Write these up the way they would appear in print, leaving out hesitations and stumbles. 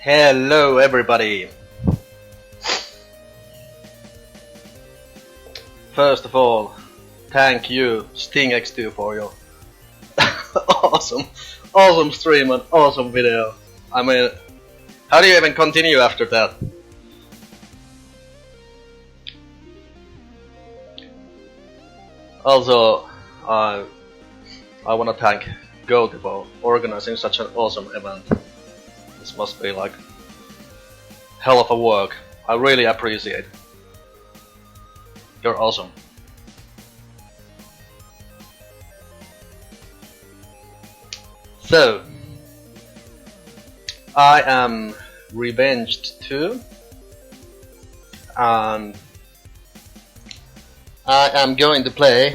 Hello everybody! First of all, thank you Sting2 for your awesome stream and awesome video. I mean, how do you even continue after that? Also, I wanna thank Goaty for organizing such an awesome event. This must be like hell of a work. I really appreciate it. You're awesome. So, I am Revenged2 and I am going to play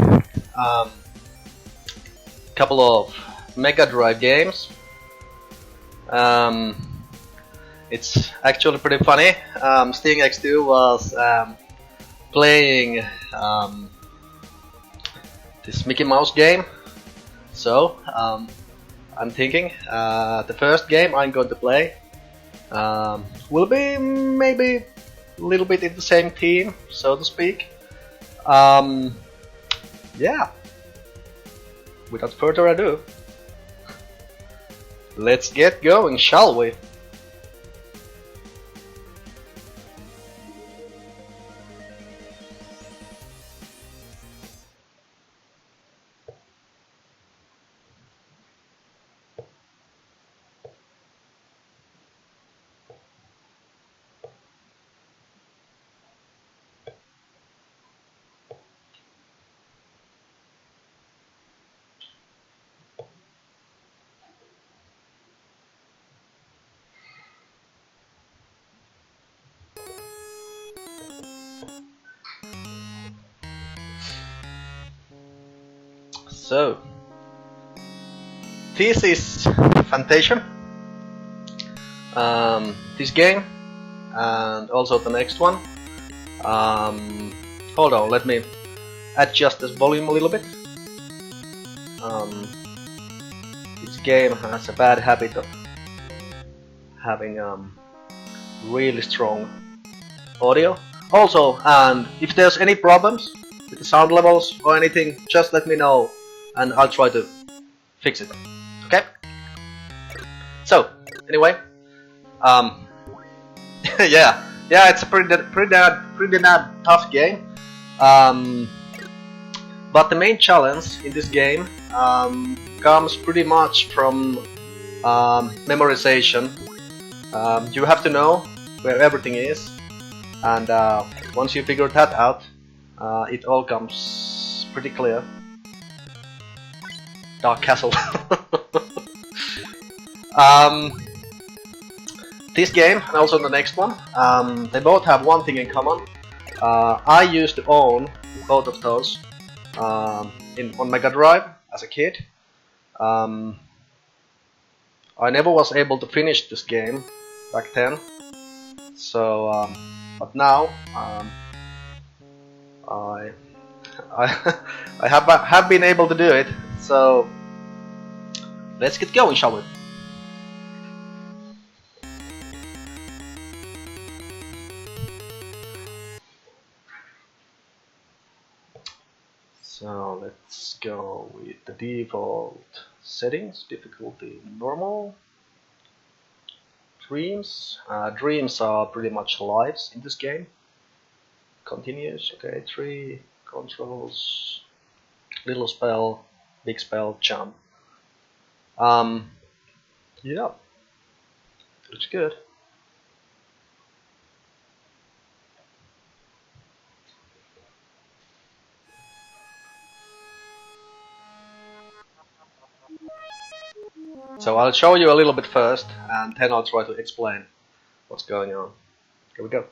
a couple of Mega Drive games. It's actually pretty funny. Sting2 was playing this Mickey Mouse game, so I'm thinking the first game I'm going to play will be maybe a little bit in the same theme, so to speak. Yeah, without further ado, let's get going, shall we? So, this is Fantasia, this game, and also the next one. Hold on, let me adjust this volume a little bit. This game has a bad habit of having really strong audio. Also, and if there's any problems with the sound levels or anything, just let me know and I'll try to fix it. Okay? So, anyway, yeah, it's a pretty tough game. But the main challenge in this game comes pretty much from memorization. You have to know where everything is, and once you figure that out, it all comes pretty clear. Dark Castle. This game and also the next one, they both have one thing in common. I used to own both of those on Mega Drive as a kid. I never was able to finish this game back then, so but now I have been able to do it. So let's get going, shall we? So let's go with the default settings, difficulty normal. Dreams. Dreams are pretty much lives in this game. Continuous, okay, 3 controls, little spell, big spell, jump. Yeah, looks good. So I'll show you a little bit first, and then I'll try to explain what's going on. Here we go.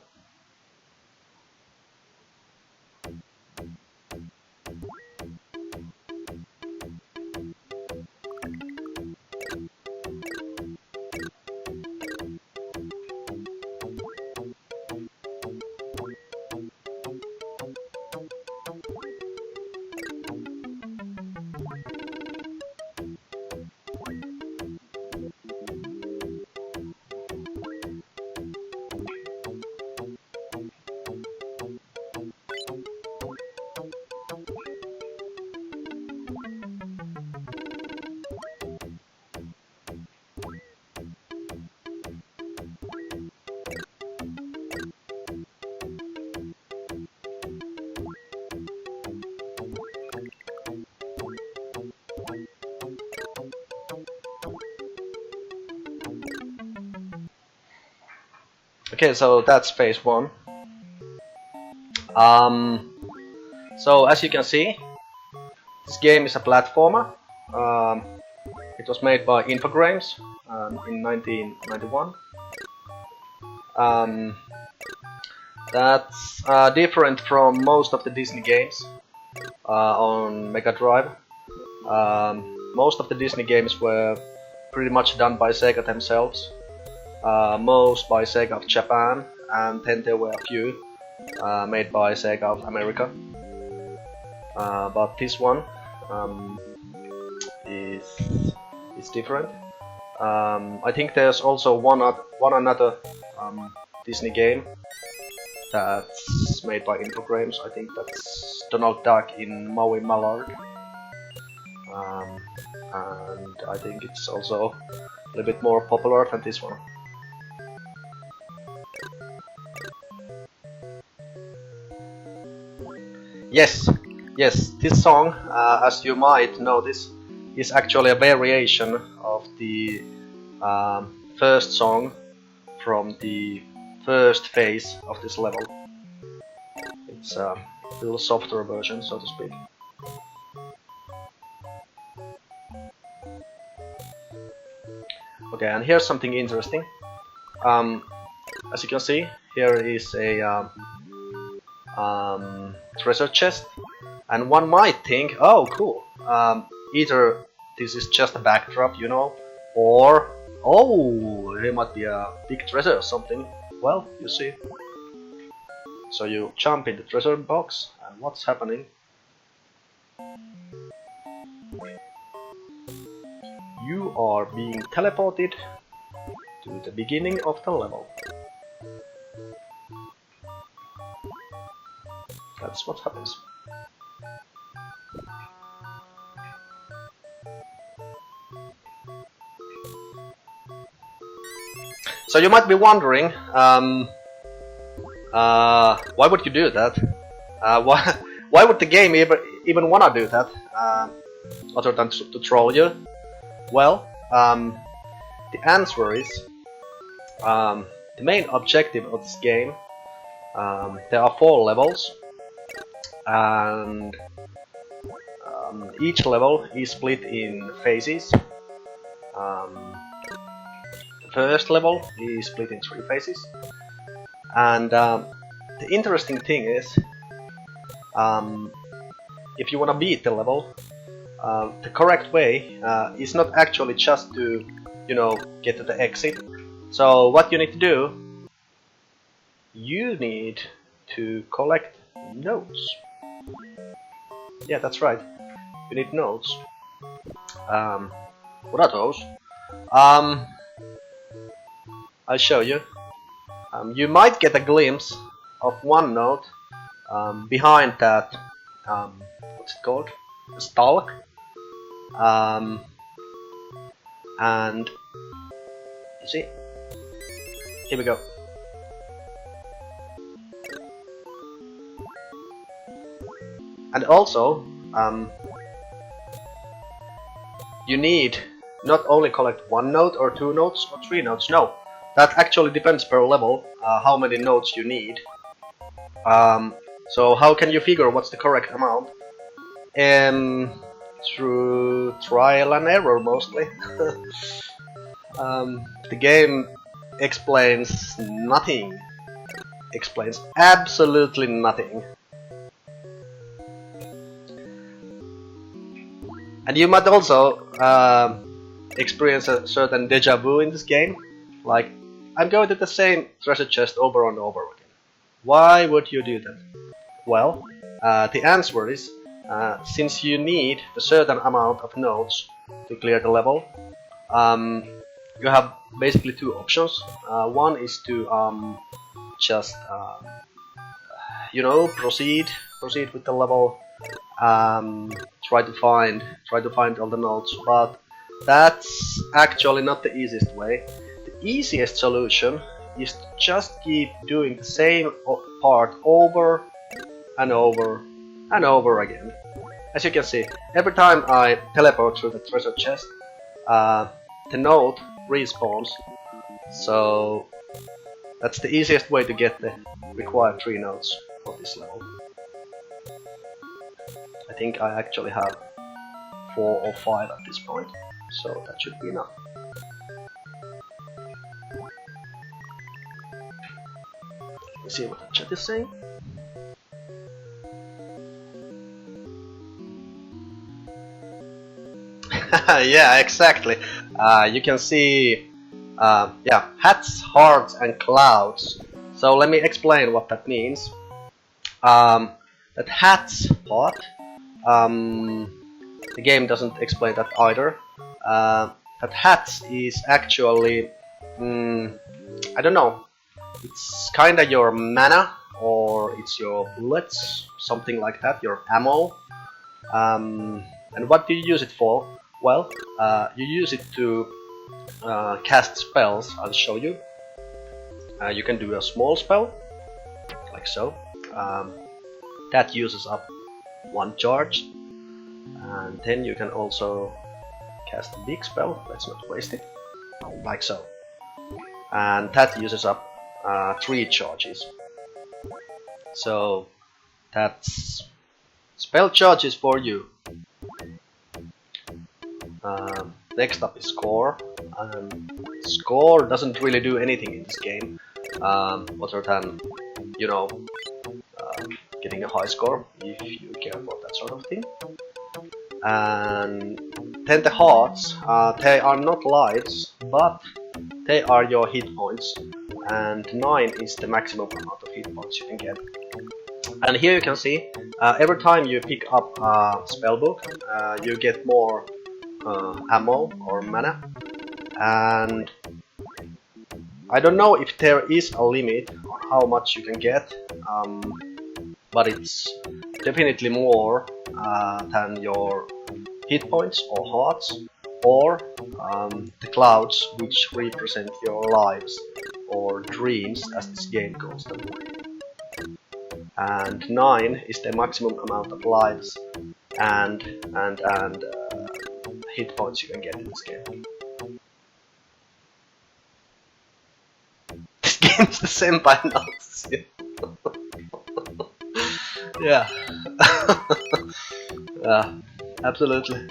Okay, so that's phase 1. So as you can see, this game is a platformer. It was made by Infogrames in 1991. That's different from most of the Disney games on Mega Drive. Most of the Disney games were pretty much done by Sega themselves. Most by Sega of Japan, and then there were a few made by Sega of America. But this one is different. I think there's also one another Disney game that's made by Infogrames. I think that's Donald Duck in Maui Mallard. And I think it's also a little bit more popular than this one. Yes, this song, as you might notice, is actually a variation of the first song from the first phase of this level. It's a little softer version, so to speak. Okay, and here's something interesting. As you can see, here is a treasure chest, and one might think, oh cool, either this is just a backdrop, you know, or oh, there might be a big treasure or something. Well, you see. So you jump in the treasure box, and what's happening? You are being teleported to the beginning of the level. That's what happens. So you might be wondering, why would you do that? Why would the game even wanna do that, other than to troll you? Well, the answer is, the main objective of this game, there are 4 levels, and each level is split in phases. The first level is split in 3 phases, and the interesting thing is, if you want to beat the level, the correct way is not actually just to, you know, get to the exit. So what you need to do, you need to collect notes. Yeah, that's right. You need notes. What are those? I'll show you. You might get a glimpse of one note behind that, what's it called? A stalk. And you see, here we go. And also, you need not only collect 1 note or 2 notes or 3 notes, no. That actually depends per level, how many notes you need. So how can you figure what's the correct amount? Through trial and error, mostly. The game explains nothing. Explains absolutely nothing. And you might also experience a certain deja vu in this game. Like, I'm going to the same treasure chest over and over again. Why would you do that? Well, the answer is, since you need a certain amount of notes to clear the level, you have basically 2 options. One is to just, you know, proceed with the level. Try to find all the notes, but that's actually not the easiest way. The easiest solution is to just keep doing the same part over and over and over again. As you can see, every time I teleport through the treasure chest, the note respawns. So That's the easiest way to get the required 3 notes for this level. I think I actually have 4 or 5 at this point, so that should be enough. Let's see what the chat is saying. Yeah, exactly. You can see, yeah, hats, hearts, and clouds. So let me explain what that means. That hats part, the game doesn't explain that either. That hats is actually, I don't know, it's kinda your mana, or it's your bullets, something like that, your ammo. And what do you use it for? Well, you use it to cast spells. I'll show you. You can do a small spell, like so. That uses up 1 charge. And then you can also cast a big spell. Let's not waste it. Like so. And that uses up 3 charges. So that's spell charges for you. Next up is score. Score doesn't really do anything in this game, other than, you know, getting a high score, if you care about that sort of thing. And then the hearts, they are not lives, but they are your hit points, and 9 is the maximum amount of hit points you can get. And here you can see, every time you pick up a spellbook, you get more ammo or mana. And I don't know if there is a limit on how much you can get, but it's definitely more than your hit points or hearts, or the clouds, which represent your lives or dreams, as this game calls them. And 9 is the maximum amount of lives and hit points you can get in this game. This game's the same by now. Yeah. Absolutely.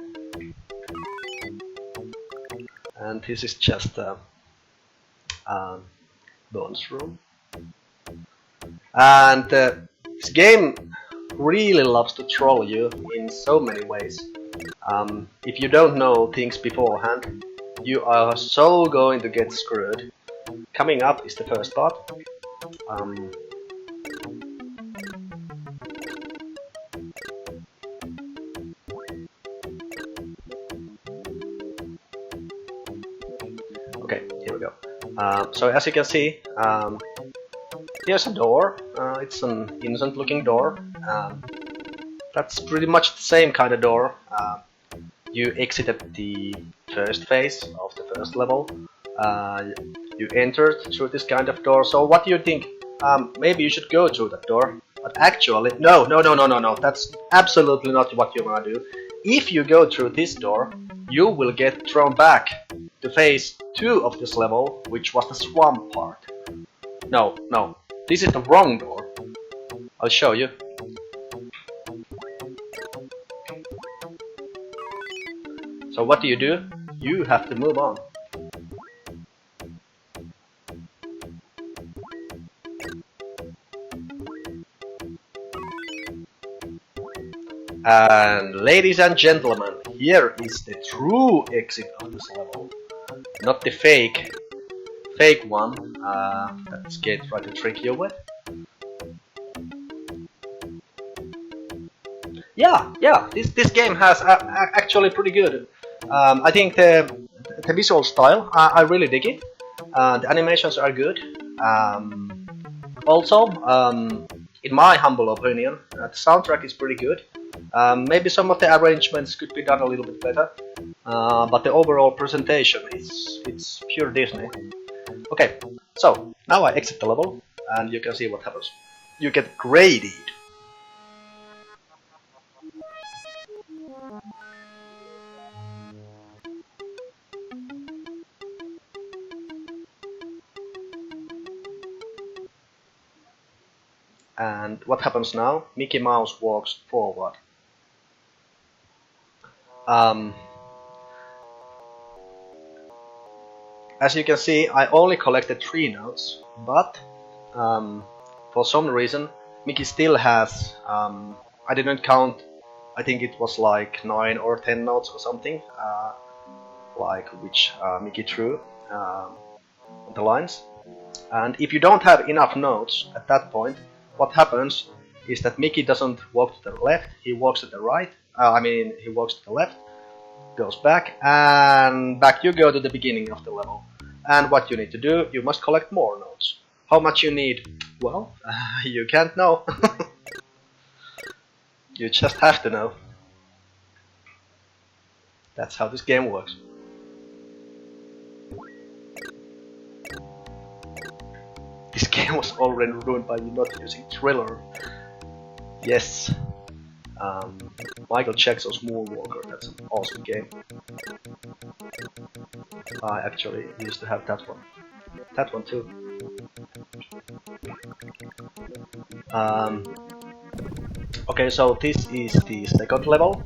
And this is just a bonus room. And this game really loves to troll you in so many ways. If you don't know things beforehand, you are so going to get screwed. Coming up is the first part. Okay, here we go. So as you can see, here's a door. It's an innocent looking door. That's pretty much the same kind of door you exited the first phase of the first level. You entered through this kind of door. So what do you think? Maybe you should go through that door. But actually, no. That's absolutely not what you want to do. If you go through this door, you will get thrown back to phase 2 of this level, which was the swamp part. No, this is the wrong door. I'll show you. So what do? You have to move on. And ladies and gentlemen, here is the true exit of this level. Not the fake one that this game tried to trick you with. Yeah, this game has actually pretty good. I think the visual style, I really dig it. The animations are good. Also, in my humble opinion, the soundtrack is pretty good. Maybe some of the arrangements could be done a little bit better, but the overall presentation it's pure Disney. Okay, so now I exit the level, and you can see what happens. You get graded. And what happens now? Mickey Mouse walks forward. As you can see, I only collected 3 notes, but for some reason Mickey still has, I didn't count, I think it was like 9 or 10 notes or something, like which Mickey threw on the lines. And if you don't have enough notes at that point, what happens is that Mickey doesn't walk to the left, he walks to the right, he walks to the left, goes back, and back you go to the beginning of the level. And what you need to do, you must collect more notes. How much you need? Well, you can't know. You just have to know. That's how this game works. This game was already ruined by you not using Thriller. Yes. Michael Jackson's Moonwalker, that's an awesome game. I actually used to have that one. That one too. Okay, so this is the second level.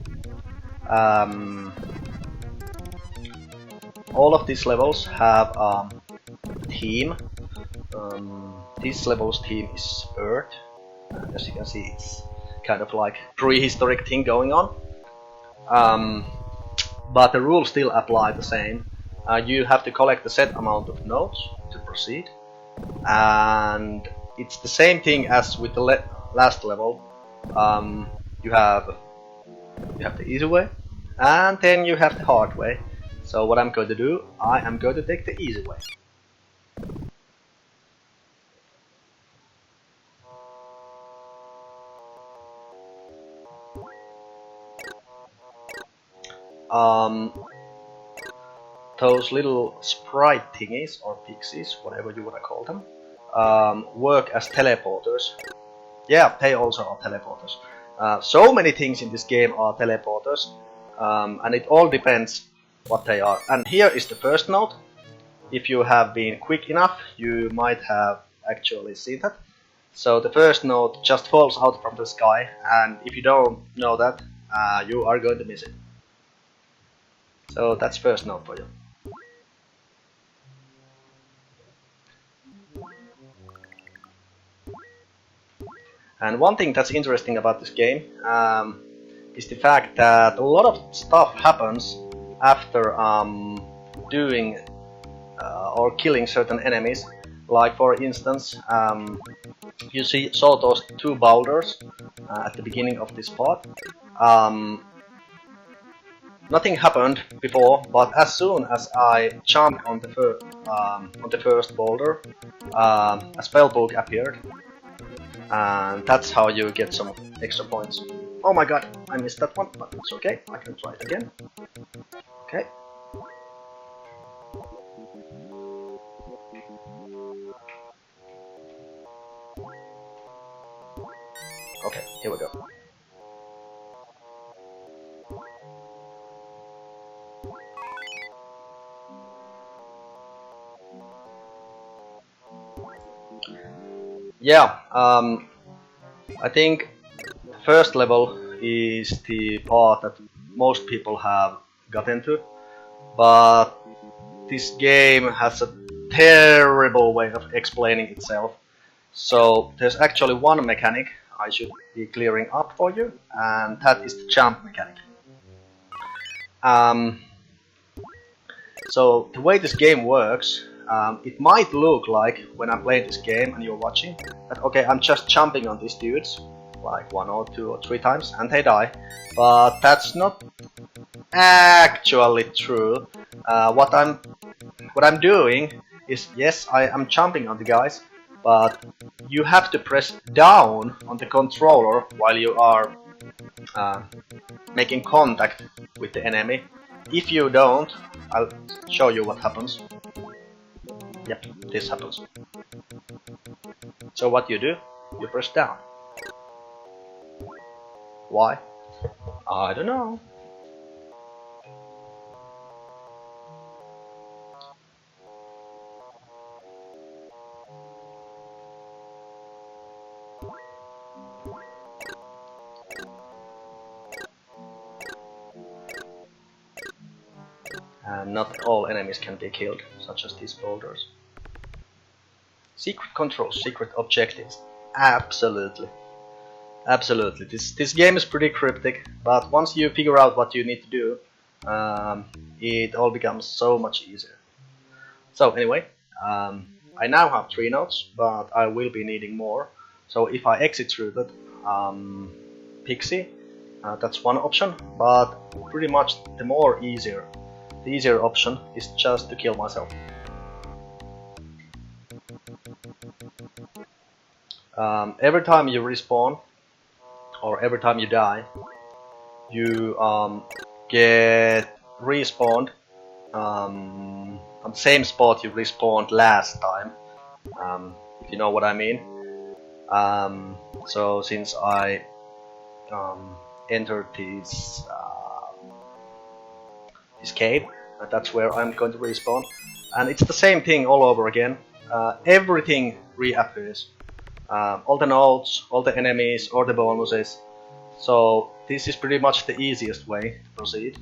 All of these levels have a theme. This level's theme is Earth. As you can see, it's kind of like prehistoric thing going on. But the rules still apply the same. You have to collect a set amount of notes to proceed, and it's the same thing as with the last level. You have the easy way, and then you have the hard way. So what I'm going to do, I am going to take the easy way. Those little sprite thingies, or pixies, whatever you want to call them, work as teleporters. Yeah, they also are teleporters. So many things in this game are teleporters, and it all depends what they are. And here is the first note. If you have been quick enough, you might have actually seen that. So the first note just falls out from the sky, and if you don't know that, you are going to miss it. So that's first note for you. And one thing that's interesting about this game is the fact that a lot of stuff happens after doing or killing certain enemies. Like for instance, you saw those 2 boulders at the beginning of this part. Nothing happened before, but as soon as I jumped on the first boulder, a spellbook appeared, and that's how you get some extra points. Oh my god, I missed that one, but it's okay, I can try it again. Okay. Okay, here we go. Yeah, I think the first level is the part that most people have gotten to, but this game has a terrible way of explaining itself. So there's actually one mechanic I should be clearing up for you, and that is the jump mechanic. So the way this game works, it might look like when I'm playing this game and you're watching that okay, I'm just jumping on these dudes like 1 or 2 or 3 times and they die, but that's not actually true. What I'm doing is, yes, I am jumping on the guys, but you have to press down on the controller while you are making contact with the enemy. If you don't, I'll show you what happens. Yep, this happens. So what you do, you press down. Why? I don't know. and not all enemies can be killed, such as these boulders. Secret controls, secret objectives. Absolutely. Absolutely. This game is pretty cryptic, but once you figure out what you need to do, it all becomes so much easier. So anyway, I now have 3 notes, but I will be needing more. So if I exit through that pixie, that's one option, but pretty much the easier option is just to kill myself. Every time you respawn, or every time you die, you get respawned on the same spot you respawned last time, if you know what I mean. So since I entered this cave, that's where I'm going to respawn, and it's the same thing all over again. Everything reappears. All the notes, all the enemies, all the bonuses. So this is pretty much the easiest way to proceed.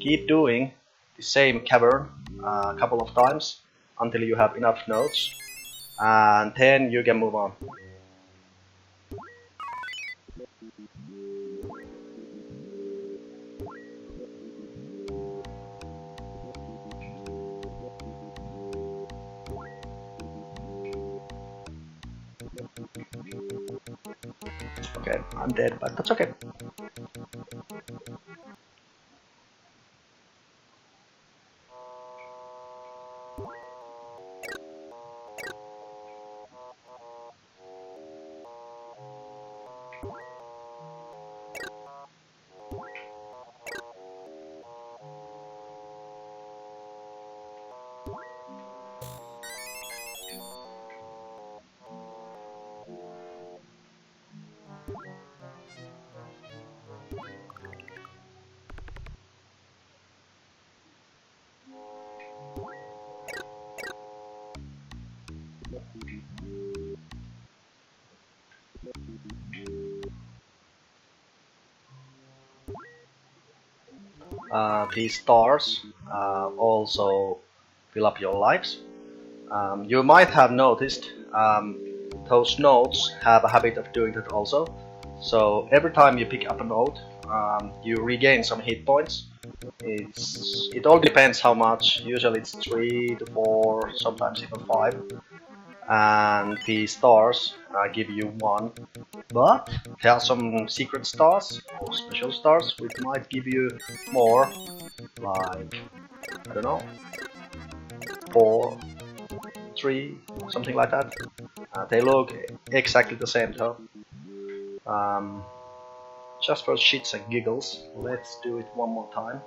Keep doing the same cavern a couple of times until you have enough notes, and then you can move on. Okay, I'm dead, but that's okay. These stars also fill up your lives. You might have noticed those nodes have a habit of doing that also. So every time you pick up a node, you regain some hit points. It all depends how much. Usually it's 3 to 4, sometimes even 5. And the stars give you 1. But there are some secret stars or special stars which might give you more, like, I don't know, 4, 3, something like that. They look exactly the same though. Just for shits and giggles, let's do it one more time.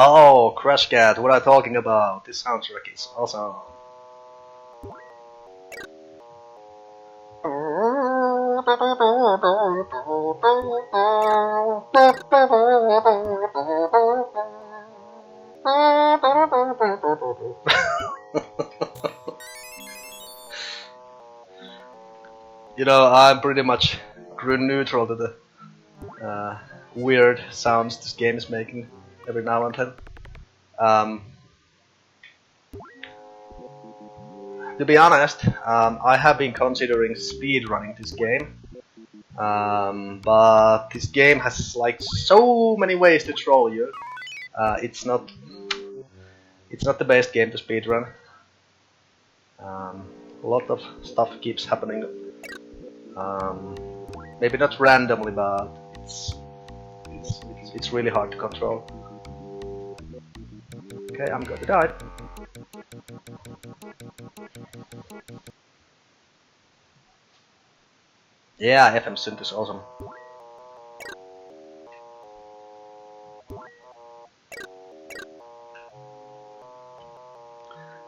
Oh, Crash Cat, what am I talking about? This soundtrack is awesome. You know, I'm pretty much neutral to the weird sounds this game is making every now and then. To be honest, I have been considering speedrunning this game, but this game has like so many ways to troll you. It's not the best game to speedrun. A lot of stuff keeps happening. Maybe not randomly, but it's really hard to control. Okay, I'm going to die. Yeah, FM synth is awesome.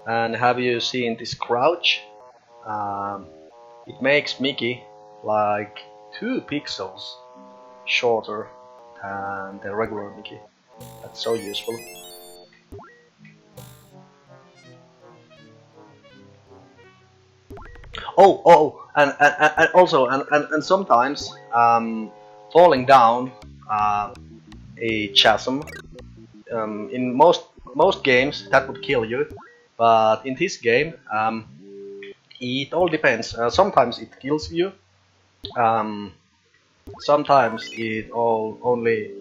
And have you seen this crouch? It makes Mickey like 2 pixels shorter than the regular Mickey. That's so useful. and also and sometimes falling down a chasm. In most games that would kill you, but in this game it all depends. Sometimes it kills you. Sometimes it all only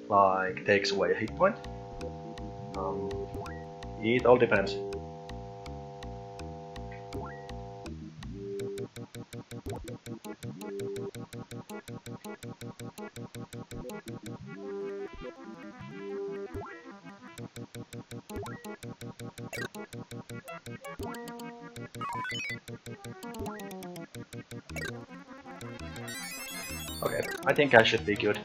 like takes away a hit point. It all depends. Okay, I think I should be good.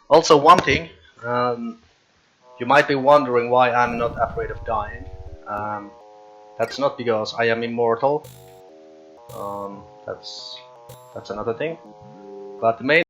Also one thing, you might be wondering why I'm not afraid of dying. That's not because I am immortal. That's another thing. But the main